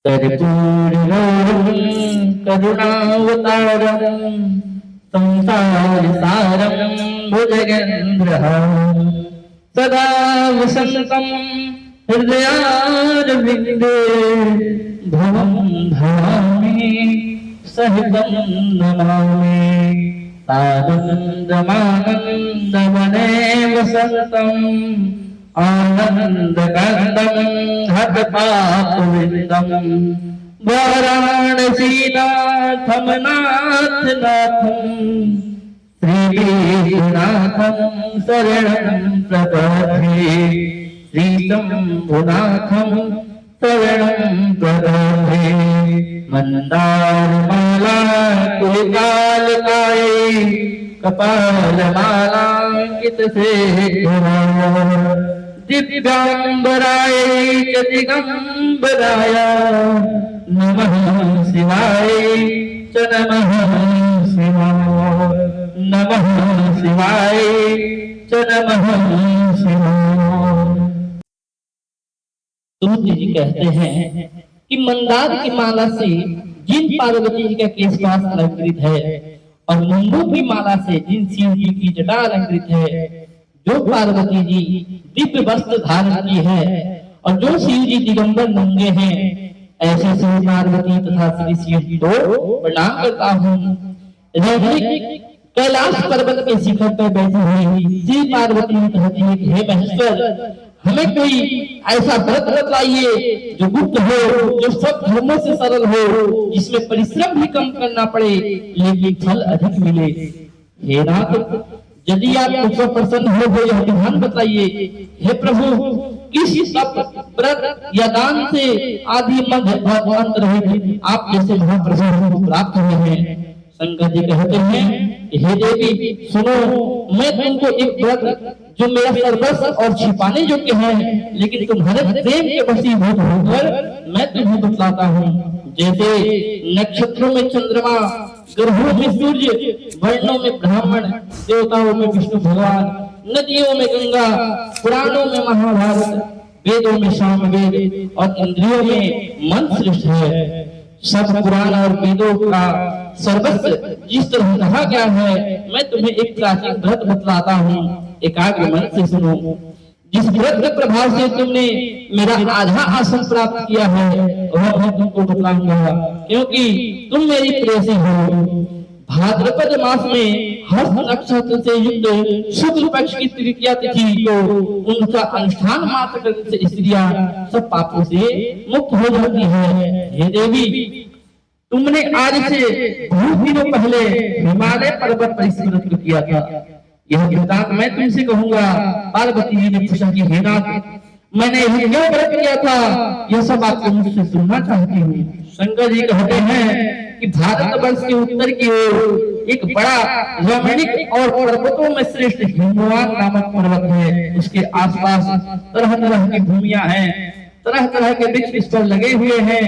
कर्पूरगौरं करुणावतारं संसारसारं भुजगेन्द्रहारं सदा वसन्तं हृदयारविन्दे भवं भवामि सहितं नमामि। सानन्दमानन्दवने वसन्तम् आनन्दकन्दं हठपापविन्दं वाराणसीनाथं नाथनाथं श्रीनाथं शरणं प्रपद्ये श्रीशम्भुनाथं शरणं प्रपद्ये। मन्दारमाला कुलिकालकायै कपालमालाङ्कितशेखराय दिव्यांबराय च दिगंबराय नमः शिवाय च नमः शिवाय नमः शिवाय च नमः शिवाय। तुलसी जी कहते हैं कि मंदार की माला से जिन पार्वती जी का केशपाश अलंकृत है और मुंडू की माला से जिन शिव जी की जटा अलंकृत है, जो पार्वती जी दिव्य वस्त्र धारण की है और जो शिव जी दिगंबर नंगे हैं, ऐसे शिव पार्वती तथा श्री शिव जी को प्रणाम करता हूँ। कैलाश पर्वत के शिखर पर बैठी हुई श्री पार्वती कहती है, हे महेश्वर, हमें कोई ऐसा व्रत बतलाइए जो गुप्त हो, जो सब धर्मों से सरल हो, जिसमें परिश्रम भी कम करना पड़े लेकिन फल अधिक मिले। हे नाथ, यदि आप मुझ पर प्रसन्न हो यह विधान बताइए। हे प्रभु, किस तप व्रत या दान से आदि मध्य अंत रहेगी आप जैसे महाप्रभु को प्राप्त हुए हैं। शंकर जी कहते हैं, हे देवी सुनो, मैं तुमको एक व्रत जो मेरा सर्वस्व और छिपाने योग्य है लेकिन तुम्हारे प्रेम के वशीभूत होकर मैं तुम्हें बतलाता हूँ। जैसे नक्षत्रों में चंद्रमा, ग्रहों में सूर्य, वर्णों में ब्राह्मण, देवताओं में विष्णु भगवान, नदियों में गंगा, पुराणों में महाभारत, वेदों में सामवेद और इंद्रियों में मन श्रेष्ठ है। सब पुराण और वेदों का सर्वस्व जिस तरह कहा गया है, मैं तुम्हें एक प्राचीन व्रत बतलाता हूँ, एकाग्र मन से सुनो। जिस व्रत के प्रभाव से तुमने मेरा आधा आसन प्राप्त किया है वह मैं तुमको बतलाऊंगा, क्योंकि तुम मेरी प्रेयसी हो। भाद्रपद मास में हस्त नक्षत्र से युक्त शुक्ल पक्ष की तृतीया तिथि को उनका अनुष्ठान मात्र करने से स्त्रियां सब पापों से मुक्त हो जाती है। हे देवी, तुमने आज से बहुत दिनों पहले हिमालय पर्वत पर इस व्रत को किया था। यह वृतांत मैं तुमसे कहूंगा। पार्वती जी ने पूछा कि हे नाथ, मैंने यह क्यों व्रत किया था, यह सब आपको मुझसे सुनना चाहती हूँ। शंकर जी कहते हैं कि भारतवर्ष के उत्तर की ओर एक बड़ा रमणीक और पर्वतों में श्रेष्ठ हिमवान नामक पर्वत है। उसके आसपास तरह तरह की भूमियां हैं, तरह तरह के वृक्ष इस पर लगे हुए हैं,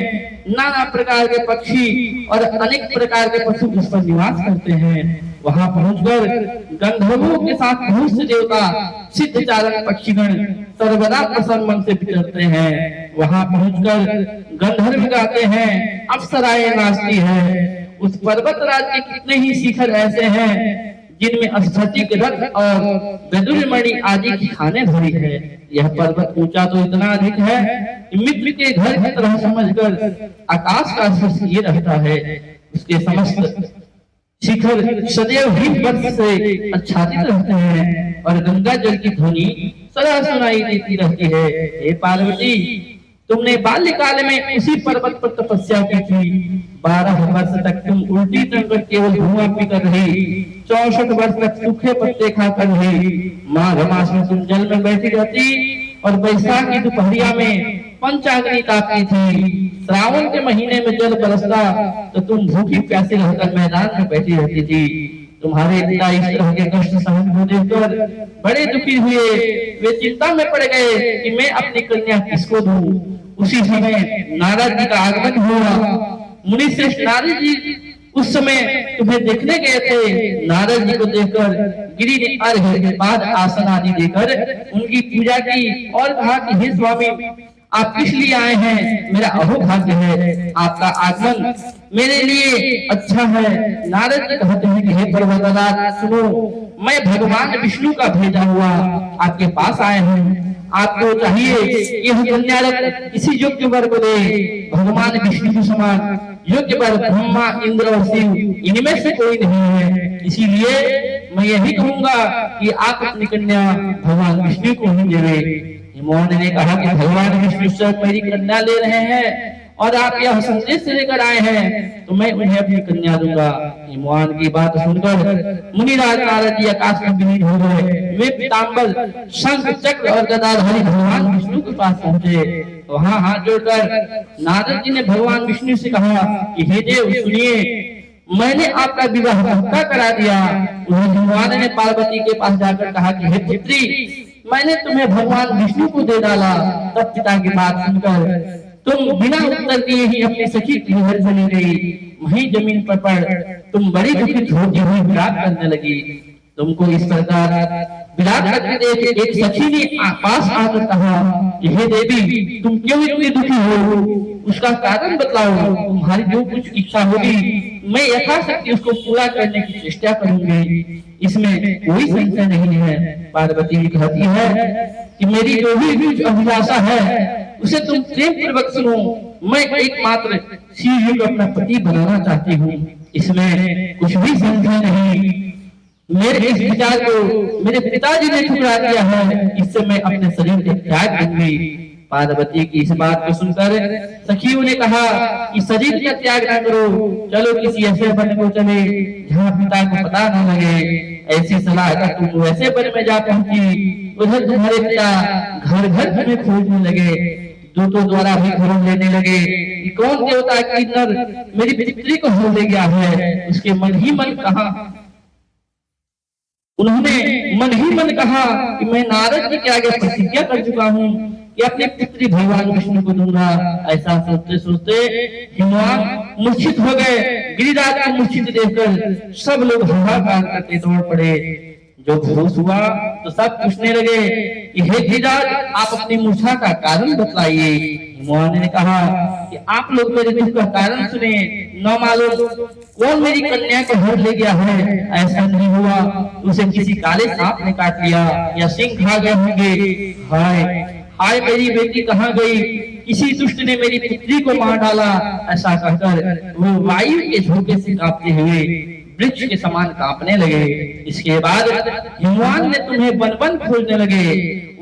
नाना प्रकार के पक्षी और अनेक प्रकार के पशु इस पर निवास करते हैं। वहां पहुंचकर गंधर्वों के साथ बहुत से देवता, सिद्ध चारण पक्षीगण सर्वदा प्रसन्न मन से विचरते हैं। वहां पहुंचकर गंधर्व गाते हैं, अप्सराएं नाचती हैं। उस पर्वत राज के कितने ही शिखर ऐसे हैं जिनमें स्फटिक रथ और विदुरमणि आदि की खाने भरी है। यह पर्वत ऊंचा तो इतना अधिक है कि मित्र के घर की तरह समझकर आकाश का स्पर्श किए रहता है। उसके समस्त शिखर सदैव हिम वर्ष से आच्छादित रहते हैं और गंगा जल की ध्वनि सदा सुनाई देती रहती है। हे पार्वती, तुमने बाल्यकाल में उसी पर्वत पर तपस्या की थी। 12 वर्ष तक तुम उल्टी टंग केवल धुआं पीकर रही, 64 वर्ष तक सूखे पत्ते खाकर रही। माघ मास में तुम जल में बैठी रहती और वैशाख की दोपहरिया में पंचाग्नि तापती थी। श्रावण के महीने में जल बरसता तो तुम भूखी प्यासी रहकर मैदान में बैठी रहती थी। तुम्हारे पिता इस तरह के कष्ट सहन को देखकर बड़े दुखी हुए। वे चिंता में पड़ गए कि मैं अपनी कन्या किसको दूं। उसी समय नारद जी का आगमन हुआ। मुनि श्रेष्ठ नारद जी उस समय तुम्हें देखने गए थे। नारद जी को देखकर गिरि ने अर्घ्य, बाद आसन आदि देकर उनकी पूजा की और कहा कि हे स्वामी, आप किस लिए आए हैं? मेरा अहोभाग्य है, आपका आगमन मेरे लिए अच्छा है। नारद जी कहते हैं कि हे पर्वतराज सुनो, मैं भगवान विष्णु का भेजा हुआ आपके पास आए हैं। आपको चाहिए यह कन्या इसी योग्य वर को दे, भगवान विष्णु के समान योग्य वर ब्रह्मा, इंद्र और शिव इनमें से कोई नहीं है। इसीलिए मैं यही कहूंगा कि आप अपनी कन्या भगवान विष्णु को ही देवे। हिमवान ने कहा कि भगवान विष्णु से मेरी कन्या ले रहे हैं और आप यह संदेश लेकर आए हैं, तो मैं उन्हें अपनी कन्या दूंगा। हिमवान की बात सुनकर मुनिराज नारद जी आकाश में विलीन हो गए। वे पीतांबर, शंख, चक्र और गदाधारी भगवान विष्णु के पास पहुंचे। वहां हाथ जोड़कर नारद जी ने भगवान विष्णु से कहा कि हे देव सुनिए, मैंने आपका विवाह पक्का करा दिया। हिमवान ने पार्वती के पास जाकर कहा कि हे पुत्री, मैंने तुम्हें भगवान विष्णु को दे डाला। तब पिता की बात सुनकर तुम बिना उत्तर दिए ही अपनी सखी के घर चली गई। वहीं जमीन पर पड़ तुम बड़ी दुखित होती हुई विलाप करने लगी। तुमको इस प्रकार विलाप करते देख एक सखी ने पास आकर कहा कि हे देवी, तुम क्यों इतनी दुखी हो? उसका कारण बतलाओ। तुम्हारी जो कुछ इच्छा होगी मैं यथाशक्ति उसको पूरा करने की चेष्टा करूंगी, इसमें कोई संशय नहीं है। पार्वती कहती है कि मेरी जो भी अभिलाषा है उसे तुम प्रेम पूर्वक सुनो। मैं एकमात्र शिव को अपना पति बनाना चाहती हूँ, इसमें कुछ भी संशय नहीं। मेरे इस विचार को मेरे पिताजी ने ठुकरा दिया है, इससे मैं अपने शरीर के त्याग दूंगी। पार्वती की इस बात को सुनकर सखियों ने कहा कि शरीर का त्याग न करो, चलो किसी ऐसे वन को चले जहाँ पिता को पता न लगे। ऐसी सलाह कर तुम वैसे वन में जा पहुंची। उधर तुम्हारे पिता घर घर तुम्हें खोजने लगे, दूतों द्वारा भी खबर लेने लगे कि कौन देवता की नर मेरी पुत्री को हो ले गया है। उसके मन ही मन कहा, उन्होंने मन ही मन कहा कि मैं नारद जी के आगे प्रतिज्ञा कर चुका हूँ कि अपनी पुत्री भगवान विष्णु को दूंगा। ऐसा सोचते सोचते हिमवान मूर्छित हो गए। गिरिराज को मूर्छित देखकर सब लोग हाहाकार करके दौड़ पड़े। जो होश हुआ तो सब पूछने लगे कि हे गिरिराज, आप अपनी मूर्छा का कारण बतलाइए। हिमवान ने कहा कि आप लोग मेरे दुख का कारण सुने, न मालूम कौन मेरी कन्या को हर ले गया है। ऐसा नहीं हुआ उसे किसी काले सांप ने काट लिया या सिंह खा गए होंगे। हाय हाय, मेरी बेटी कहाँ गई? किसी दुष्ट ने मेरी पुत्री को मार डाला। ऐसा कहकर वो वायु के झोंके से कांपते हुए वृक्ष के समान कांपने लगे। इसके बाद हिमवान ने तुम्हें वन वन खोजने लगे।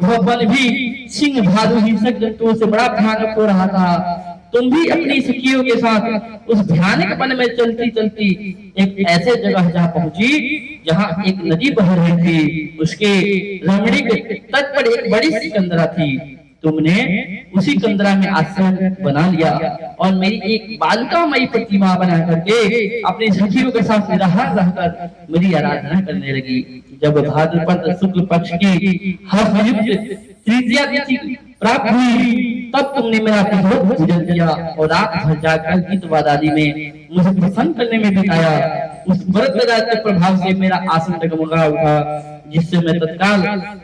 वह वन भी सिंह, भालू, हिंसक जंतुओं से बड़ा भयानक हो रहा था। तुम भी अपनी सखियों के साथ उस भयानक वन में चलती चलती एक ऐसे जगह जा पहुंची जहां एक नदी बह रही थी। उसके रमणीक तट पर एक बड़ी सिकंदरा थी। तुमने उसी कंदरा में आश्रम बना लिया और मेरी एक बालिकामयी प्रतिमा बना करके अपने सखियों के साथ निराहार रहकर मेरी आराधना करने लगी। जब भाद्रपद शुक्ल पक्ष की हर्षयुक्त तृतीया तिथि प्राप्त हुई, तब तुमने मेरा पूजन किया और रात भर जाकर गीत वादादी में मुझे प्रसन्न करने में बिताया। उस व्रत के प्रभाव से मेरा आसन डगमगा उठा, जिससे मैं तत्काल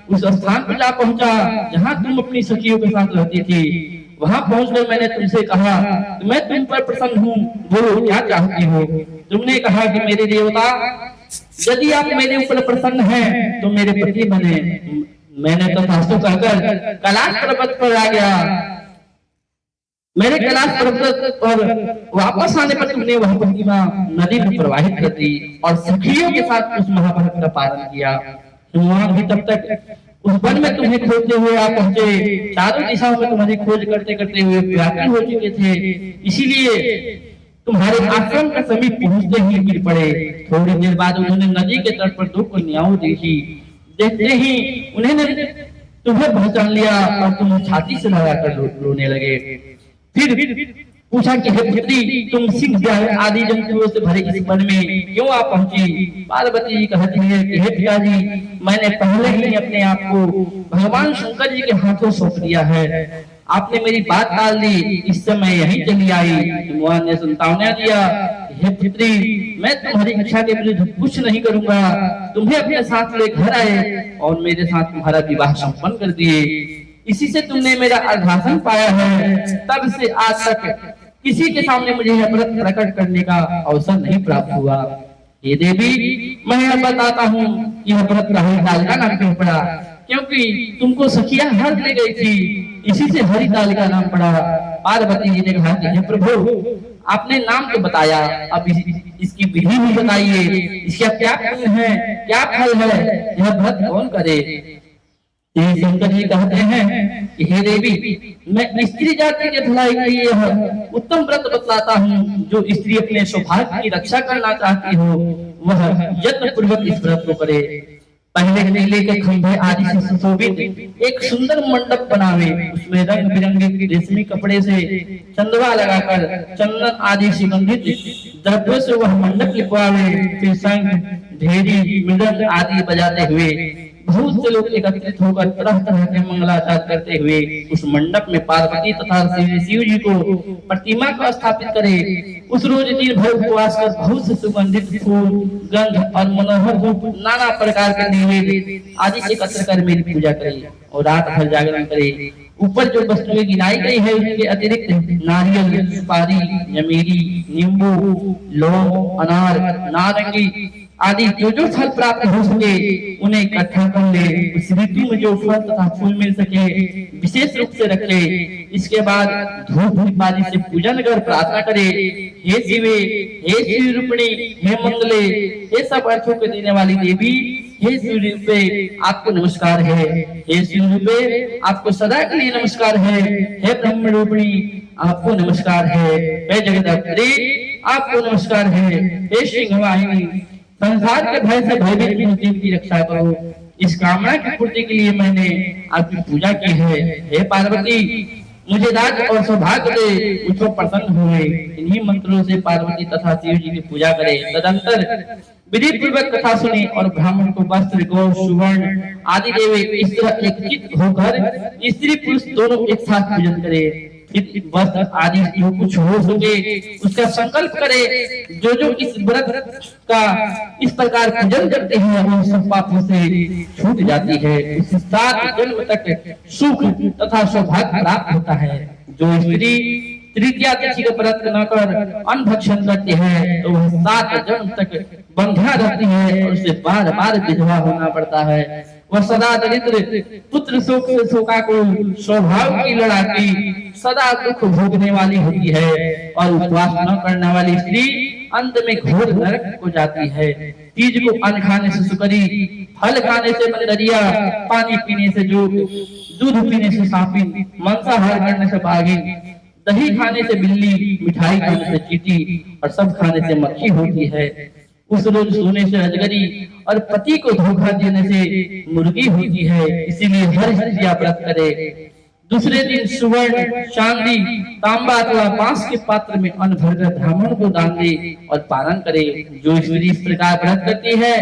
उस स्थान पर जा पहुंचा जहां तुम अपनी सखियों के साथ रहती थी। वहां पहुंचकर मैंने तुमसे कहा कि मैं तुम पर प्रसन्न हूँ, बोलो क्या चाहती हो? तुमने कहा कि मेरे देवता, यदि आप मेरे ऊपर प्रसन्न हैं तो मेरे पति बने। मैंने तथास्तु कहकर कैलाश पर्वत पर आ गया। मेरे कैलाश पर्वत पर वापस आने पर तुमने वह प्रतिमा नदी में प्रवाहित कर दी और सखियों के साथ उस महाभारत का पालन किया। हिमवान भी तब तक उस वन में तुम्हें खोजते हुए आ पहुंचे। चारों दिशाओं में तुम्हारी खोज करते करते हुए व्याकुल हो चुके थे। इसीलिए तुम्हारे आश्रम के समीप पहुंचते ही गिर पड़े। थोड़ी देर बाद उन्होंने नदी के तट पर दो कन्याओं देखी। देखते ही उन्होंने तुम्हें पहचान लिया और तुम छाती से लगाकर रोने लगे। फिर पूछा कि हे पुत्री, तुम सिंह आदि जंतुओं से भरे इस वन में क्यों आ पहुंची? पार्वती जी कहती है कि हे पिताजी, मैंने पहले ही अपने आप को भगवान शंकर जी के हाथों सौंप दिया है। आपने मेरी बात टाल दी, इस समय यहीं चली आई। हिमवान ने संतावना दिया, हे पुत्री, मैं तुम्हारी इच्छा के विरुद्ध कुछ नहीं करूंगा। तुम्हें अपने साथ ले घर आए और मेरे साथ तुम्हारा विवाह संपन्न कर दिए। इसी से तुमने मेरा आश्वासन पाया है। तब से आज तक किसी के सामने मुझे यह व्रत प्रकट करने का अवसर नहीं प्राप्त हुआ। ये देवी, मैं अब बताता हूँ यह व्रत हरिताल का नाम क्यों पड़ा, क्योंकि तुमको सखिया हर ले गई थी, इसी से हरिताल का नाम पड़ा। पार्वती जी ने कहा कि हे प्रभु, आपने नाम तो बताया, अब इसकी विधि भी बताइए, इसका क्या पुण्य है, क्या फल है, यह व्रत कौन करे। शंकर जी कहते हैं कि हे देवी, मैं स्त्री जाति के भलाई के लिए यह उत्तम व्रत बतलाता हूँ। जो स्त्री अपने सौभाग्य की रक्षा करना चाहती हो वह यत्न पूर्वक इस व्रत को करे। पहले केले के खंभे आदि से सुशोभित एक सुंदर मंडप बनावे, उसमें रंग बिरंगे रेशमी कपड़े से चंदवा लगाकर चंदन आदि सुगंधित द्रव्यों से वह मंडप लिपवावे। फिर शंख, भेरी, मृदंग आदि बजाते हुए बहुत से लोग एकत्रित होकर तरह तरह के मंगलाचार करते हुए उस मंडप में पार्वती तथा शिव जी को प्रतिमा को स्थापित करे। उस रोज दिन भर उपवास कर बहुत से सुगंधित फूल, गंध और मनोहर धूप, नाना प्रकार के नैवेद्य आदि एकत्र कर मेरी पूजा करे और रात भर जागरण करे। ऊपर जो वस्तुएं गिनाई गई है उनके अतिरिक्त नारियल, सुपारी, जमीरी, नींबू, लौंग, अनार, नारंगी आदि जो जो फल प्राप्त हो सके उन्हें इकट्ठा कर ले। उस ऋतु में जो फल तथा फूल मिल सके विशेष रूप से रखे। इसके बाद धूप दीपादि से पूजन कर प्रार्थना करे, हे शिवे, हे शिव रूपिणी, हे मंगले, हे सब अर्थों को देने वाली देवी, हे शिव रूपे आपको नमस्कार है, हे शिव रूपे आपको सदा के लिए नमस्कार है, हे ब्रह्म रूपिणी आपको नमस्कार है, हे जगदम्बे आपको नमस्कार है, हे सिंहवाहिनी संसार के भय से भयभीत मुझे की रक्षा करो। इस कामना की पूर्ति के लिए मैंने आपकी पूजा की है। हे पार्वती, मुझे राज्य और सौभाग्य दे, मुझको प्रसन्न हुए। इन्हीं मंत्रों से पार्वती तथा शिव जी की पूजा करे। तदंतर विधि पूर्वक कथा सुने और ब्राह्मण को वस्त्र, गौ, सुवर्ण आदि देवे। इस तरह एकचित्त होकर स्त्री पुरुष दोनों एक साथ पूजन करे। वस्त्र आदि जो कुछ हो सके उसका संकल्प करे। जो जो इस व्रत का इस प्रकार पूजन करते हैं वो सब पापों से छूट जाती है। इससे 7 जन्म तक सुख तथा सौभाग्य प्राप्त होता है। जो स्त्री तृतीया तिथि का व्रत न कर अन्न भक्षण करती है तो वह 7 जन्म तक बंध्या रहती है और उसे बार बार विधवा होना पड़ता है। वह सदा दरिद्र, पुत्र शोक से शोकाकुल, स्वभाव की लड़ाकी, सदा दुख भोगने वाली होती है और उपवास न करने वाली स्त्री अंत में घोर नरक को जाती है। तीज को अन्न खाने से सुकरी, फल खाने से मंदरिया, पानी पीने से जोग, दूध पीने से सांपिन, मांसाहार करने से बाघिन, दही खाने से बिल्ली, मिठाई खाने से चींटी और सब खाने से मक्खी होती है। उस रोज सोने से अजगरी और पति को धोखा देने से मुर्गी होती है। इसीलिए हर स्त्री व्रत करे। दूसरे दिन सुवर्ण, चांदी, तांबा अथवा बांस के पात्र में अन्न भरकर ब्राह्मण को दान दे और पालन करे। जो स्त्री इस प्रकार व्रत करती है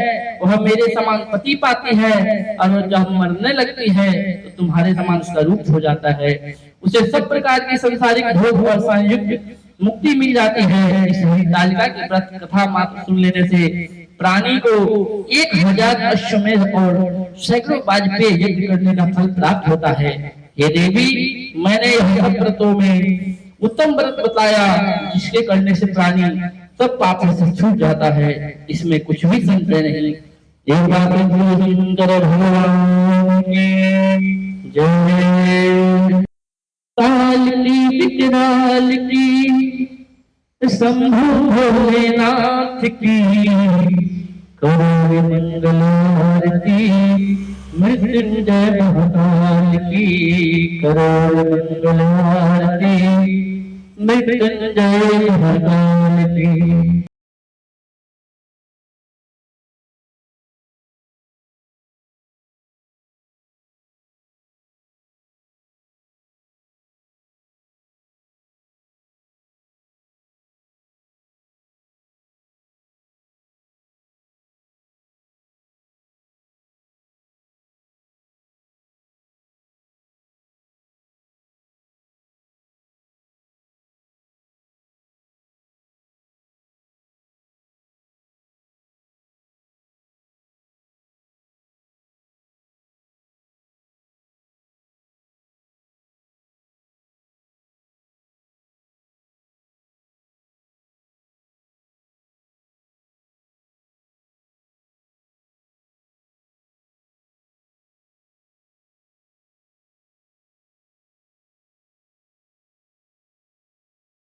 वह मेरे समान पति पाती है और जब मरने लगती है तो तुम्हारे समान उसका रूप हो जाता है। उसे सब प्रकार की संसारिक भोग और संयुक्त मुक्ति मिल जाती है। इस हरितालिका की व्रत कथा मात्र सुन लेने से प्राणी को 1000 अश्वमेध और सैकड़ों वाजपेय यज्ञ करने का फल प्राप्त होता है। हे देवी, मैंने यह व्रतों में उत्तम व्रत बताया जिसके करने से प्राणी सब पापों से छूट जाता है। इसमें कुछ भी संशय नहीं। भगवान की जय। काली विकराल की, शंभु भोलेनाथ की, करो मंगल आरती, मृत्युंजय महाकाल की, करो मंगल आरती, मृत्युंजय महाकाल की।